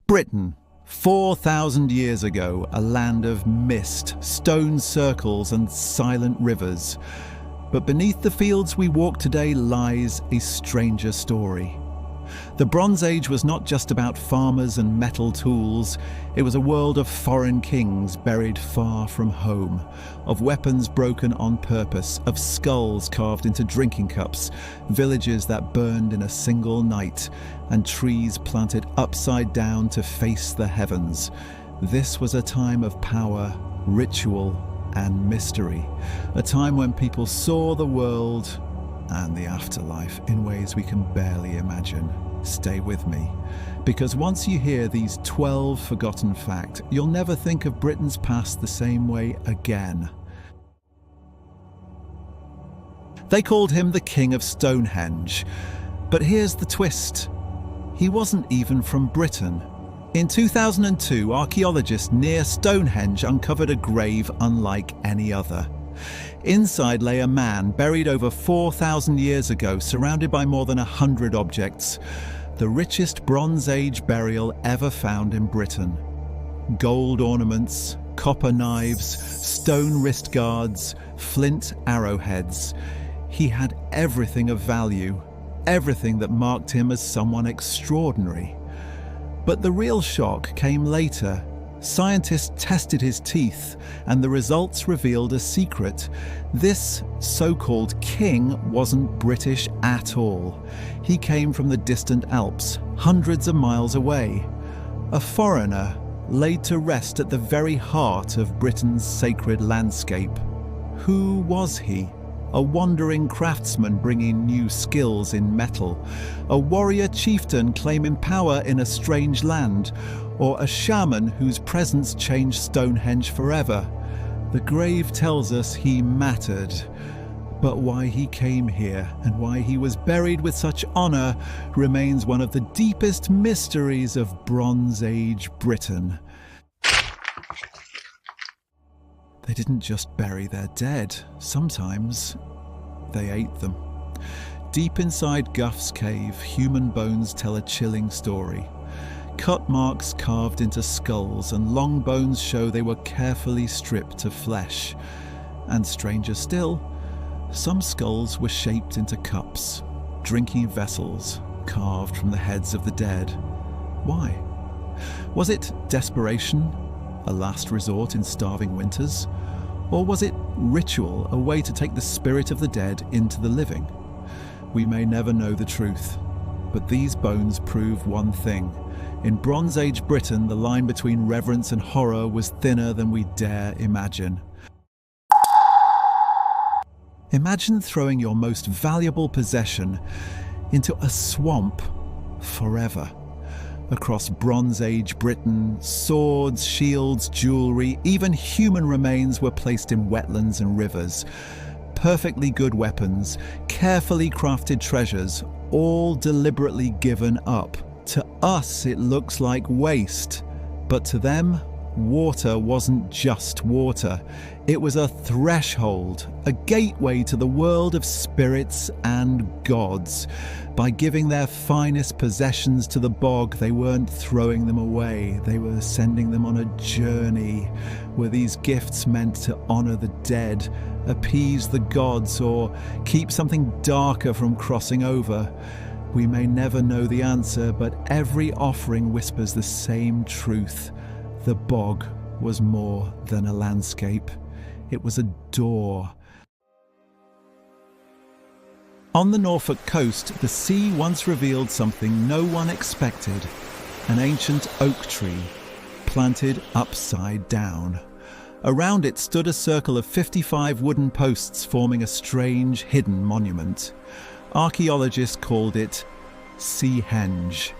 Britain, 4,000 years ago, a land of mist, stone circles and silent rivers. But beneath the fields we walk today lies a stranger story. The Bronze Age was not just about farmers and metal tools. It was a world of foreign kings buried far from home, of weapons broken on purpose, of skulls carved into drinking cups, villages that burned in a single night, and trees planted upside down to face the heavens. This was a time of power, ritual, and mystery, a time when people saw the world and the afterlife in ways we can barely imagine. Stay with me, because once you hear these 12 forgotten facts, you'll never think of Britain's past the same way again. They called him the King of Stonehenge, but here's the twist. He wasn't even from Britain. In 2002, archaeologists near Stonehenge uncovered a grave unlike any other. Inside lay a man buried over 4,000 years ago, surrounded by more than 100 objects. The richest Bronze Age burial ever found in Britain. Gold ornaments, copper knives, stone wrist guards, flint arrowheads. He had everything of value, everything that marked him as someone extraordinary. But the real shock came later. Scientists tested his teeth, and the results revealed a secret. This so-called king wasn't British at all. He came from the distant Alps, hundreds of miles away. A foreigner laid to rest at the very heart of Britain's sacred landscape. Who was he? A wandering craftsman bringing new skills in metal, a warrior chieftain claiming power in a strange land, or a shaman whose presence changed Stonehenge forever. The grave tells us he mattered, but why he came here and why he was buried with such honor remains one of the deepest mysteries of Bronze Age Britain. They didn't just bury their dead. Sometimes they ate them. Deep inside Guff's cave, human bones tell a chilling story. Cut marks carved into skulls, and long bones show they were carefully stripped of flesh. And stranger still, some skulls were shaped into cups, drinking vessels carved from the heads of the dead. Why? Was it desperation? A last resort in starving winters? Or was it ritual, a way to take the spirit of the dead into the living? We may never know the truth, but these bones prove one thing. In Bronze Age Britain, the line between reverence and horror was thinner than we dare imagine. Imagine throwing your most valuable possession into a swamp forever. Across Bronze Age Britain, swords, shields, jewellery, even human remains were placed in wetlands and rivers. Perfectly good weapons, carefully crafted treasures, all deliberately given up. To us, it looks like waste, but to them, water wasn't just water. It was a threshold, a gateway to the world of spirits and gods. By giving their finest possessions to the bog, they weren't throwing them away. They were sending them on a journey. Were these gifts meant to honor the dead, appease the gods, or keep something darker from crossing over? We may never know the answer, but every offering whispers the same truth. The bog was more than a landscape. It was a door. On the Norfolk coast, the sea once revealed something no one expected. An ancient oak tree, planted upside down. Around it stood a circle of 55 wooden posts forming a strange, hidden monument. Archaeologists called it Seahenge.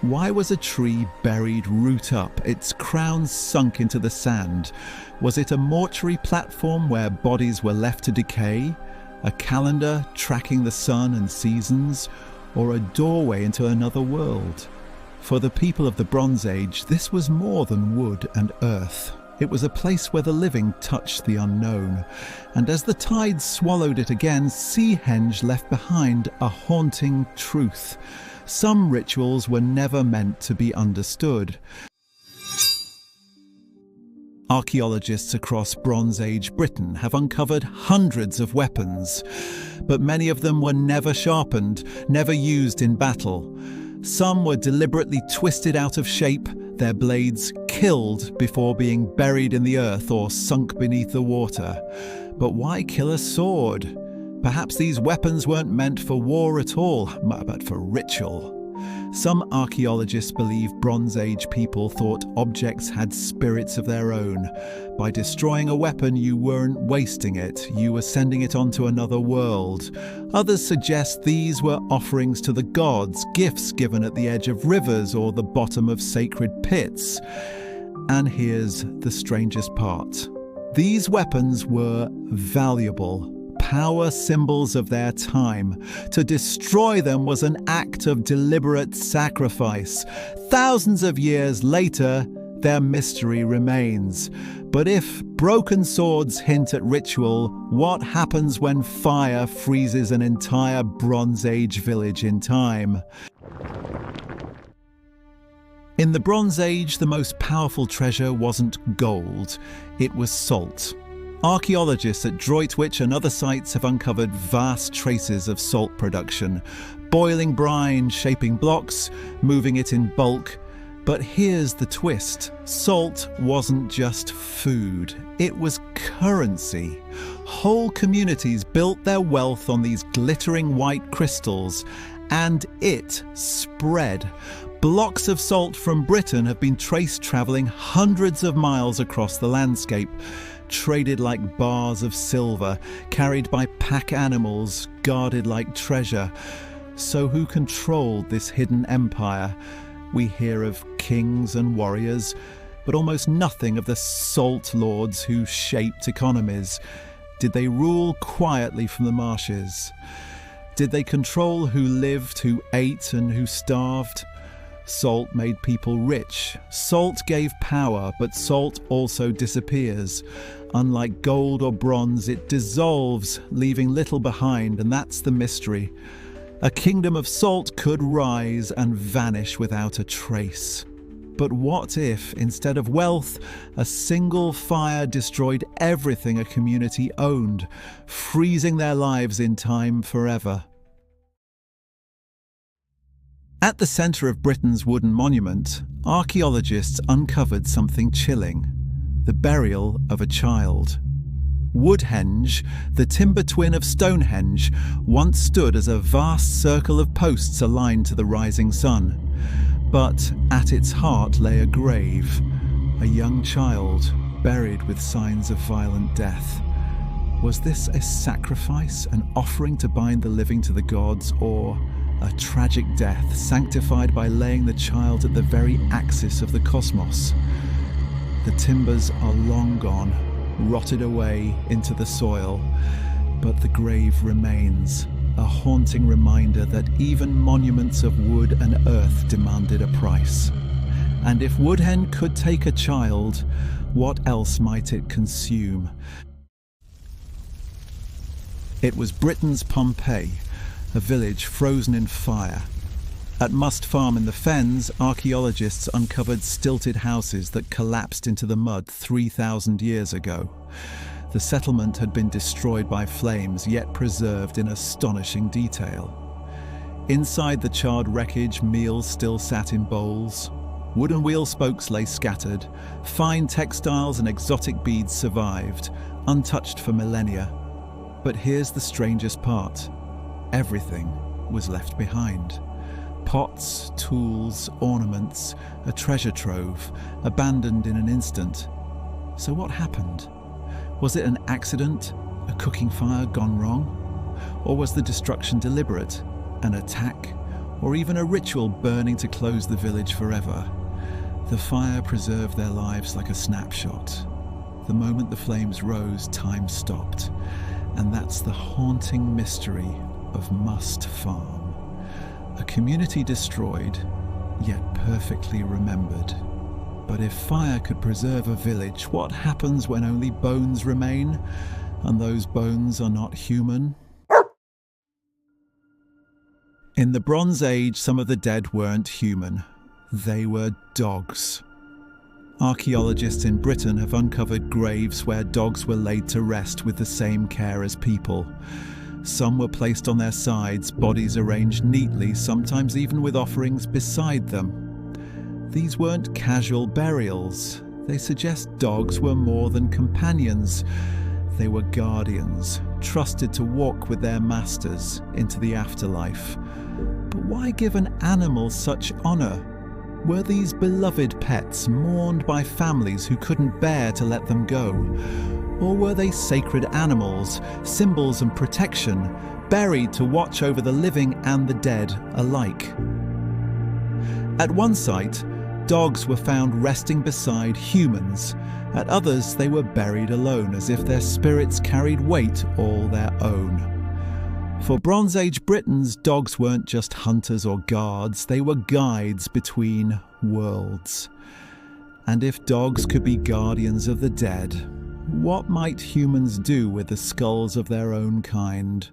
Why was a tree buried root up, its crown sunk into the sand? Was it a mortuary platform where bodies were left to decay? A calendar tracking the sun and seasons? Or a doorway into another world? For the people of the Bronze Age, this was more than wood and earth. It was a place where the living touched the unknown. And as the tide swallowed it again, Seahenge left behind a haunting truth. Some rituals were never meant to be understood. Archaeologists across Bronze Age Britain have uncovered hundreds of weapons, but many of them were never sharpened, never used in battle. Some were deliberately twisted out of shape, their blades killed before being buried in the earth or sunk beneath the water. But why kill a sword? Perhaps these weapons weren't meant for war at all, but for ritual. Some archaeologists believe Bronze Age people thought objects had spirits of their own. By destroying a weapon, you weren't wasting it, you were sending it onto another world. Others suggest these were offerings to the gods, gifts given at the edge of rivers or the bottom of sacred pits. And here's the strangest part. These weapons were valuable. Power symbols of their time. To destroy them was an act of deliberate sacrifice. Thousands of years later, their mystery remains. But if broken swords hint at ritual, what happens when fire freezes an entire Bronze Age village in time? In the Bronze Age, the most powerful treasure wasn't gold, it was salt. Archaeologists at Droitwich and other sites have uncovered vast traces of salt production, boiling brine, shaping blocks, moving it in bulk. But here's the twist. Salt wasn't just food, it was currency. Whole communities built their wealth on these glittering white crystals, and it spread. Blocks of salt from Britain have been traced travelling hundreds of miles across the landscape, traded like bars of silver, carried by pack animals, guarded like treasure. So who controlled this hidden empire? We hear of kings and warriors, but almost nothing of the salt lords who shaped economies. Did they rule quietly from the marshes? Did they control who lived, who ate, and who starved? Salt made people rich. Salt gave power, but salt also disappears. Unlike gold or bronze, it dissolves, leaving little behind, and that's the mystery. A kingdom of salt could rise and vanish without a trace. But what if, instead of wealth, a single fire destroyed everything a community owned, freezing their lives in time forever? At the centre of Britain's wooden monument, archaeologists uncovered something chilling: the burial of a child. Woodhenge, the timber twin of Stonehenge, once stood as a vast circle of posts aligned to the rising sun. But at its heart lay a grave, a young child buried with signs of violent death. Was this a sacrifice, an offering to bind the living to the gods, or a tragic death sanctified by laying the child at the very axis of the cosmos? The timbers are long gone, rotted away into the soil, but the grave remains, a haunting reminder that even monuments of wood and earth demanded a price. And if Woodhenge could take a child, what else might it consume? It was Britain's Pompeii, a village frozen in fire. At Must Farm in the Fens, archaeologists uncovered stilted houses that collapsed into the mud 3,000 years ago. The settlement had been destroyed by flames, yet preserved in astonishing detail. Inside the charred wreckage, meals still sat in bowls. Wooden wheel spokes lay scattered. Fine textiles and exotic beads survived, untouched for millennia. But here's the strangest part. Everything was left behind. Pots, tools, ornaments, a treasure trove, abandoned in an instant. So what happened? Was it an accident, a cooking fire gone wrong? Or was the destruction deliberate, an attack, or even a ritual burning to close the village forever? The fire preserved their lives like a snapshot. The moment the flames rose, time stopped. And that's the haunting mystery of Must Farm. A community destroyed, yet perfectly remembered. But if fire could preserve a village, what happens when only bones remain, and those bones are not human? In the Bronze Age, some of the dead weren't human. They were dogs. Archaeologists in Britain have uncovered graves where dogs were laid to rest with the same care as people. Some were placed on their sides, bodies arranged neatly, sometimes even with offerings beside them. These weren't casual burials. They suggest dogs were more than companions. They were guardians, trusted to walk with their masters into the afterlife. But why give an animal such honour? Were these beloved pets mourned by families who couldn't bear to let them go? Or were they sacred animals, symbols of protection, buried to watch over the living and the dead alike? At one site, dogs were found resting beside humans. At others, they were buried alone, as if their spirits carried weight all their own. For Bronze Age Britons, dogs weren't just hunters or guards, they were guides between worlds. And if dogs could be guardians of the dead, what might humans do with the skulls of their own kind?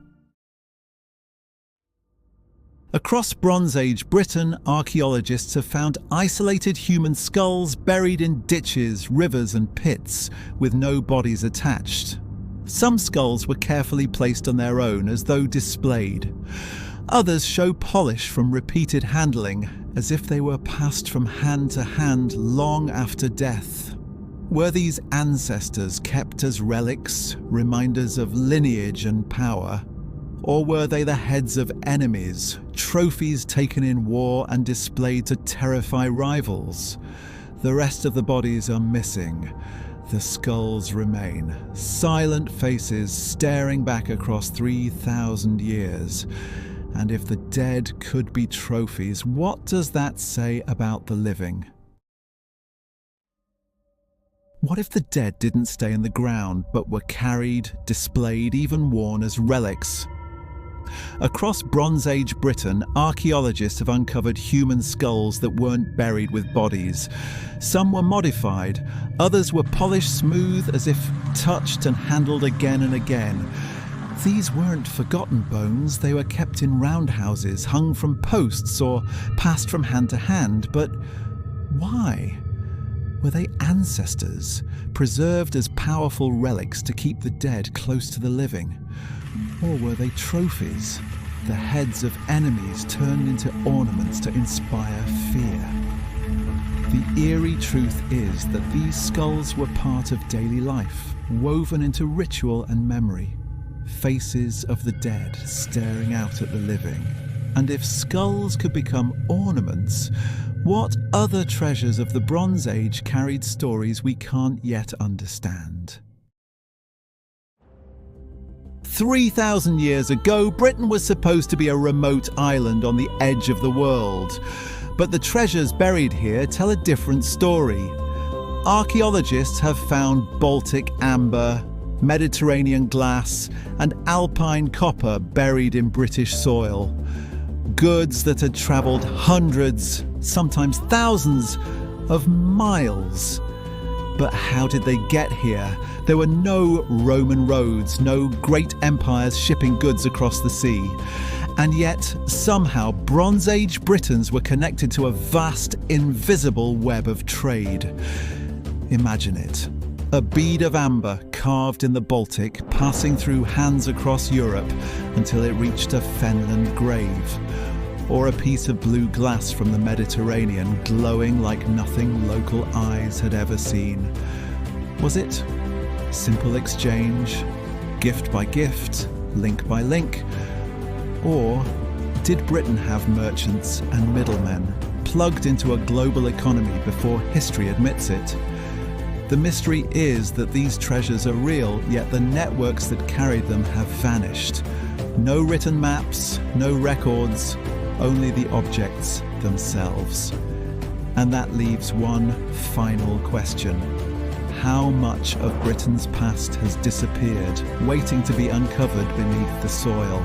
Across Bronze Age Britain, archaeologists have found isolated human skulls buried in ditches, rivers and pits, with no bodies attached. Some skulls were carefully placed on their own as though displayed. Others show polish from repeated handling, as if they were passed from hand to hand long after death. Were these ancestors kept as relics, reminders of lineage and power? Or were they the heads of enemies, trophies taken in war and displayed to terrify rivals? The rest of the bodies are missing. The skulls remain, silent faces staring back across 3,000 years. And if the dead could be trophies, what does that say about the living? What if the dead didn't stay in the ground, but were carried, displayed, even worn as relics? Across Bronze Age Britain, archaeologists have uncovered human skulls that weren't buried with bodies. Some were modified, others were polished smooth as if touched and handled again and again. These weren't forgotten bones, they were kept in roundhouses, hung from posts or passed from hand to hand. But why? Were they ancestors, preserved as powerful relics to keep the dead close to the living? Or were they trophies, the heads of enemies turned into ornaments to inspire fear? The eerie truth is that these skulls were part of daily life, woven into ritual and memory. Faces of the dead staring out at the living. And if skulls could become ornaments, what other treasures of the Bronze Age carried stories we can't yet understand? 3,000 years ago, Britain was supposed to be a remote island on the edge of the world. But the treasures buried here tell a different story. Archaeologists have found Baltic amber, Mediterranean glass, and Alpine copper buried in British soil. Goods that had travelled hundreds, sometimes thousands, of miles. But how did they get here? There were no Roman roads, no great empires shipping goods across the sea. And yet, somehow, Bronze Age Britons were connected to a vast, invisible web of trade. Imagine it. A bead of amber carved in the Baltic, passing through hands across Europe until it reached a Fenland grave. Or a piece of blue glass from the Mediterranean, glowing like nothing local eyes had ever seen. Was it simple exchange, gift by gift, link by link? Or did Britain have merchants and middlemen plugged into a global economy before history admits it? The mystery is that these treasures are real, yet the networks that carried them have vanished. No written maps, no records, only the objects themselves. And that leaves one final question. How much of Britain's past has disappeared, waiting to be uncovered beneath the soil?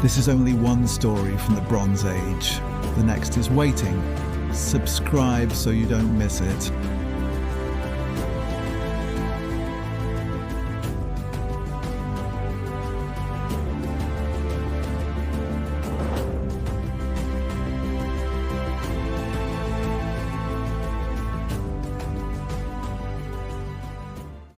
This is only one story from the Bronze Age. The next is waiting. Subscribe so you don't miss it.